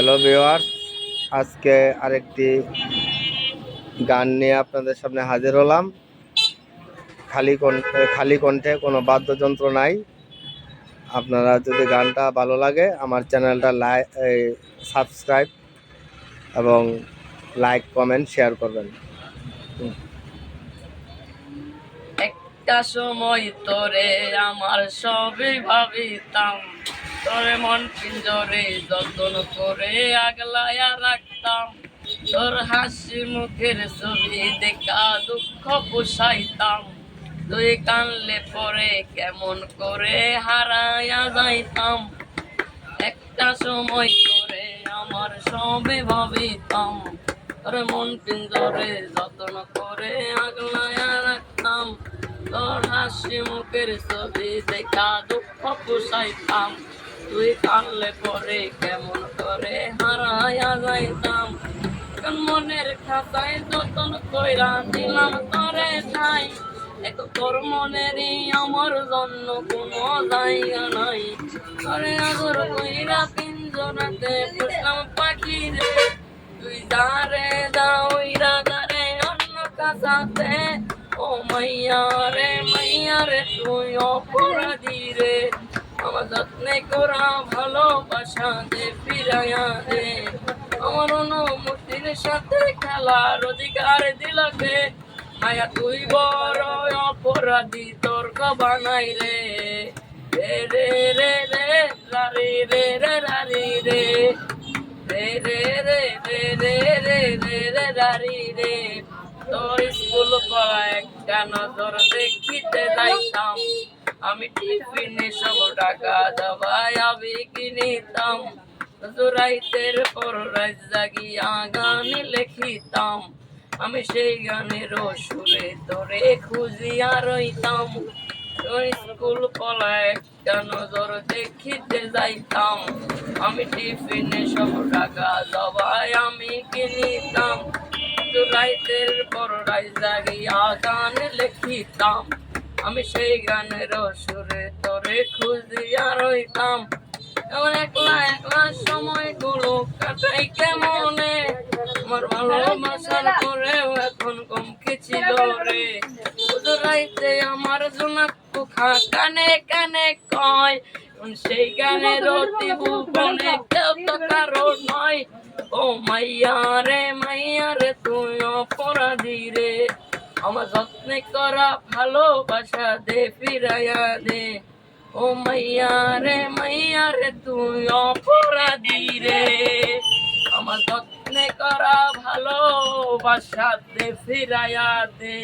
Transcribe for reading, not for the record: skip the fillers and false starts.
Hello viewers, আজকে আরেকটি গান নিয়ে আপনাদের সামনে হাজির হলাম। খালি কণ্ঠে, কোনো বাদ্যযন্ত্র নাই। আপনারা যদি গানটা ভালো লাগে আমার চ্যানেলটা সাবস্ক্রাইব এবং লাইক কমেন্ট শেয়ার করবেন। একটা সময় তোরে আমার সবই ভাবিতাম, তোরে মন পিঞ্জরে যত্ন করে আগলায়া রাখতাম। তোর হাসি মুখের ছবি দেখা দুঃখ পোষাইতাম। তুই কানলে পরে কেমন করে হারায়া যাইতাম। একটা সময় তোরে আমার সবই ভাবিতাম, তোরে মন পিঞ্জরে যত্ন করে আগলায়া রাখতাম। তোর হাসি মুখের ছবি দেখা দুঃখ পোষাইতাম। তুই কানলে পরে কেমন করে হারায়া যাইতাম। মনের খাতায় যতন কইরা দিলাম তোরে ঠাই, এক তোর মনেরই আমার জন্য কোনো জায়গা নাই। তোরে আদর কইরা পিঞ্জরাতে পুষলাম পাখি রে, তুই দাঁড়ে দাঁড়া দাঁড়ে অন্য কাছাতে। ও মাইয়া রে তুই অপরাধী রে, আমার যত্নে করা ভালোবাসা দে ফিরাইয়া দে। আমার অনুমতির সাথে খেলার অধিকার দিলকে, মায়া তুই বড় অপরাধী, তোর বানাই রে। রে রে রে রে রারি রে রে রারি রে, রে রে রে রে রে রে রে রে রারি রে। তোর স্কুল পড়া একটা নজর দেখিতে যাইতাম, আমি টিফিনে সব টাকা দাবাই আমি কিনিতাম। রাইতের পর রাত জাগিয়া গান লিখিতাম, আমি সেই গানের সুরে তোরে খুঁজিয়া রইতাম। তোর স্কুল পড়া একটা নজর দেখিতে যাইতাম, আমি টিফিনে সব টাকা দাবাই আমি কিনিতাম। রাইতের পর রাত জাগিয়া গান লিখিতাম, আমি সেই গানের সুরে তোরে খুঁজিয়া রইতাম। এমন একলা একলা সময়গুলো কাটাই কেমনে, আমার ভালোবাসার পরেও এখন কম ছিল রে। রাইতে আমার জোনাকু খা কানে কানে কয়, সেই গানের অতি ভুবনে কেউ তো কারো নয়। ও মাইয়া রে তুই অপরাধী রে, আমার যত্নে করা ভালোবাসা দে ফিরাইয়া দে। ও মাইয়া রে তুই অপরাধী রে, আমার যত্নে করা ভালোবাসা দে ফিরাইয়া দে।